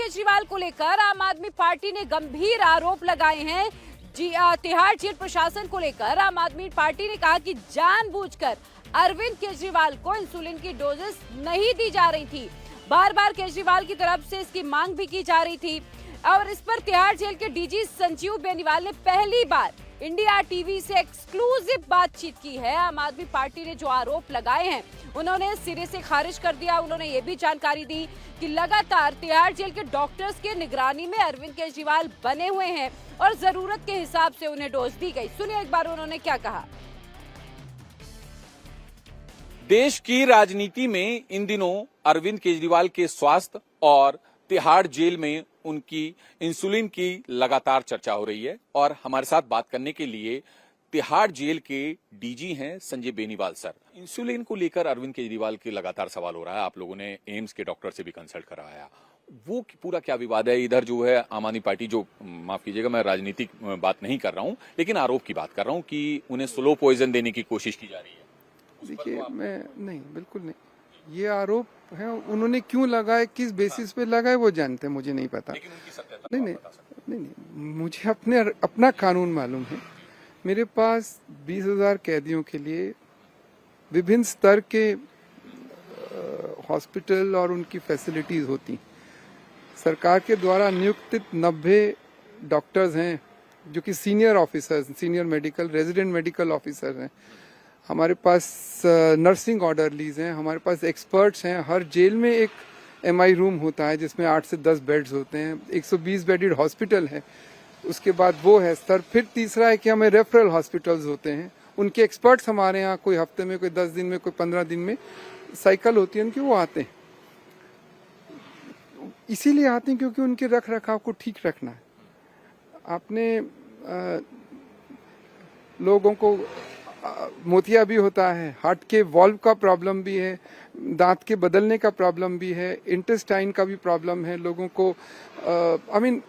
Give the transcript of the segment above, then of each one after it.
केजरीवाल को लेकर आम आदमी पार्टी ने गंभीर आरोप लगाए हैं। तिहाड़ जेल प्रशासन को लेकर आम आदमी पार्टी ने कहा कि जानबूझकर अरविंद केजरीवाल को इंसुलिन की डोजेस नहीं दी जा रही थी। बार बार केजरीवाल की तरफ से इसकी मांग भी की जा रही थी और इस पर तिहाड़ जेल के डीजी संजीव बेनीवाल ने पहली बार इंडिया टीवी से एक्सक्लूसिव बातचीत की है। आम आदमी पार्टी ने जो आरोप लगाए हैं उन्होंने सिरे से खारिज कर दिया। उन्होंने ये भी जानकारी दी कि लगातार तिहाड़ जेल के डॉक्टर्स के निगरानी में अरविंद केजरीवाल बने हुए हैं और जरूरत के हिसाब से उन्हें डोज दी गई। सुनिए एक बार उन्होंने क्या कहा। देश की राजनीति में इन दिनों अरविंद केजरीवाल के स्वास्थ्य और तिहाड़ जेल में उनकी इंसुलिन की लगातार चर्चा हो रही है और हमारे साथ बात करने के लिए तिहाड़ जेल के डीजी हैं संजय बेनीवाल सर। इंसुलिन को लेकर अरविंद केजरीवाल के लगातार सवाल हो रहा है। आप लोगों ने एम्स के डॉक्टर से भी कंसल्ट कराया, वो पूरा क्या विवाद है? इधर जो है आम आदमी पार्टी जो, माफ कीजिएगा मैं राजनीतिक बात नहीं कर रहा हूं, लेकिन आरोप की बात कर रहा हूं कि उन्हें स्लो पॉइजन देने की कोशिश की जा रही है। देखिए, मैं नहीं, बिल्कुल नहीं, ये आरोप है। उन्होंने क्यों लगाए, किस बेसिस पे लगाए, वो जानते हैं, मुझे नहीं पता। लेकिन उनकी सत्यता नहीं, मुझे अपना कानून मालूम है। मेरे पास 20,000 कैदियों के लिए विभिन्न स्तर के हॉस्पिटल और उनकी फैसिलिटीज होती। सरकार के द्वारा नियुक्त 90 डॉक्टर्स हैं जो कि senior officers, senior medical, resident medical officer हैं। हमारे पास नर्सिंग ऑर्डरलीज हैं, हमारे पास एक्सपर्ट्स हैं। हर जेल में एक एमआई रूम होता है जिसमें 8 से 10 बेड्स होते हैं। 120 बेडेड हॉस्पिटल है। उसके बाद वो है स्तर। फिर तीसरा है कि हमें रेफरल हॉस्पिटल्स होते हैं, उनके एक्सपर्ट्स हमारे यहाँ, कोई हफ्ते में, कोई 10 दिन में, कोई 15 दिन में साइकिल होती है उनकी, वो आते हैं। इसीलिए आते हैं क्योंकि उनके रख रखाव को ठीक रखना है। आपने लोगों को मोतिया भी होता है, हार्ट के वॉल्व का प्रॉब्लम भी है, दांत के बदलने का प्रॉब्लम भी है, इंटेस्टाइन का भी प्रॉब्लम है लोगों को।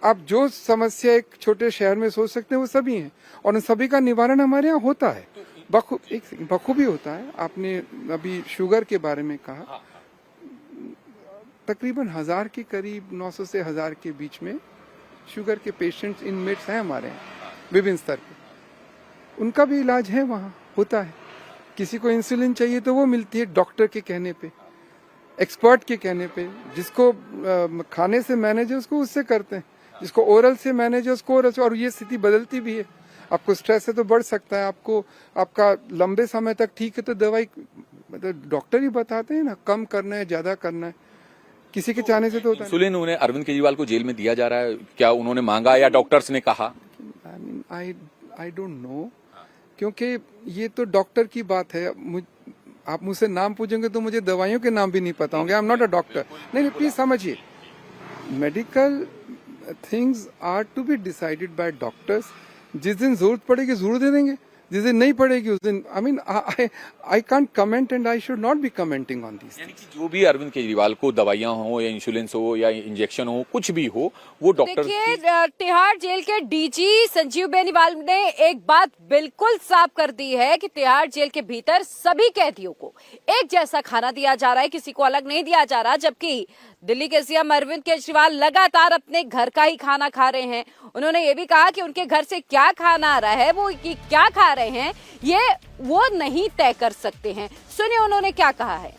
आप जो समस्या एक छोटे शहर में सोच सकते हैं वो सभी हैं और उन सभी का निवारण हमारे यहाँ होता है। बखूबी होता है। आपने अभी शुगर के बारे में कहा, तकरीबन 1000 के करीब, 900 से 1000 के बीच में शुगर के पेशेंट्स इनमेट्स हैं हमारे यहाँ विभिन्न स्तर पे। उनका भी इलाज है, वहाँ होता है। किसी को इंसुलिन चाहिए तो वो मिलती है डॉक्टर के कहने पे, एक्सपर्ट के कहने पे। जिसको खाने से मैनेज है उसको उससे करते हैं, जिसको ओरल से मैनेज है उसको ओरल से। और ये स्थिति बदलती भी है। आपको स्ट्रेस है तो बढ़ सकता है, आपको आपका लंबे समय तक ठीक है तो दवाई, मतलब डॉक्टर ही बताते हैं ना, कम करना है, ज्यादा करना है। किसी के चाहने से तो होता है। इंसुलिन उन्हें अरविंद केजरीवाल को जेल में दिया जा रहा है, क्या उन्होंने मांगा या डॉक्टर्स ने कहा? आई डोंट नो, क्योंकि ये तो डॉक्टर की बात है। आप मुझसे नाम पूछेंगे तो मुझे दवाइयों के नाम भी नहीं पता होंगे। I am not a doctor. नहीं, प्लीज समझिए, medical things are to be decided by doctors. जिस दिन जरूरत पड़ेगी जरूर दे देंगे, जिस दिन नहीं पड़ेगी उस दिन I can't comment and I should not be commenting on this. यानी कि जो भी अरविंद केजरीवाल को दवाइयां हो या इंसुलिन हो या इंजेक्शन हो, कुछ भी हो, वो डॉक्टर। देखिए, तिहाड़ जेल के डीजी संजीव बेनीवाल ने एक बात बिल्कुल साफ कर दी है कि तिहाड़ जेल के भीतर सभी कैदियों को एक जैसा खाना दिया जा रहा है, किसी को अलग नहीं दिया जा रहा। जबकि दिल्ली के सीएम अरविंद केजरीवाल लगातार अपने घर का ही खाना खा रहे हैं। उन्होंने ये भी कहा कि उनके घर से क्या खाना आ रहा है, वो क्या खा रहे हैं, ये वो नहीं तय कर सकते हैं। सुनिए उन्होंने क्या कहा है।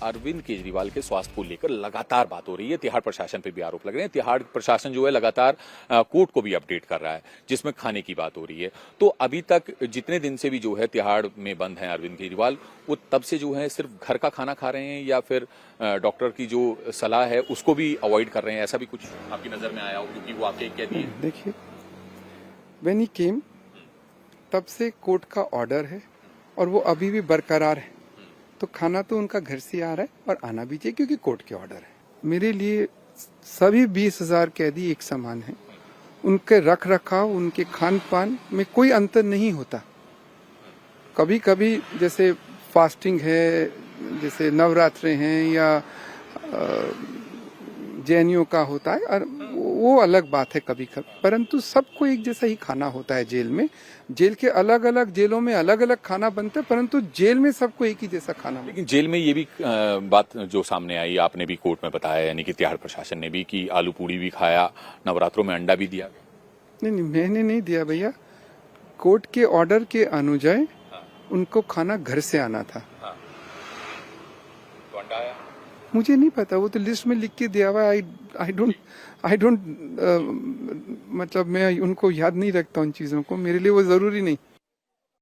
अरविंद केजरीवाल के स्वास्थ्य को लेकर लगातार बात हो रही है। तिहाड़ प्रशासन पे भी आरोप लग रहे हैं। तिहाड़ प्रशासन जो है लगातार कोर्ट को भी अपडेट कर रहा है, जिसमें खाने की बात हो रही है। तो अभी तक जितने दिन से भी जो है तिहाड़ में बंद है अरविंद केजरीवाल, वो तब से जो है सिर्फ घर का खाना खा रहे हैं या फिर डॉक्टर की जो सलाह है उसको भी अवॉइड कर रहे हैं? ऐसा भी कुछ आपकी नजर में आया हो, क्योंकि वो आपके कह दिए? देखिए, व्हेन ही केम तब से कोर्ट का ऑर्डर है और वो अभी भी बरकरार है। तो खाना तो उनका घर से आ रहा है और आना भी चाहिए क्योंकि कोर्ट के ऑर्डर है। मेरे लिए सभी 20,000 कैदी एक समान हैं। उनके रख रखाव, उनके खान पान में कोई अंतर नहीं होता। कभी कभी जैसे फास्टिंग है, जैसे नवरात्रे हैं या जैनियों का होता है, और वो अलग बात है कभी कभी, परंतु सबको एक जैसा ही खाना होता है जेल में। जेल के अलग अलग जेलों में अलग अलग खाना बनता है, परंतु जेल में सबको एक ही जैसा खाना लेकिन जेल में ये भी बात जो सामने आई, आपने भी कोर्ट में बताया, यानी कि तिहाड़ प्रशासन ने भी, कि आलू पूड़ी भी खाया, नवरात्रों में अंडा भी दिया। नहीं, मैंने नहीं दिया भैया। कोर्ट के ऑर्डर के अनुଯାयी उनको खाना घर से आना था। तो अंडा आया? मुझे नहीं पता, वो तो लिस्ट में लिख के दिया हुआ है। आई डोंट मतलब मैं उनको याद नहीं रखता उन चीजों को, मेरे लिए वो जरूरी नहीं।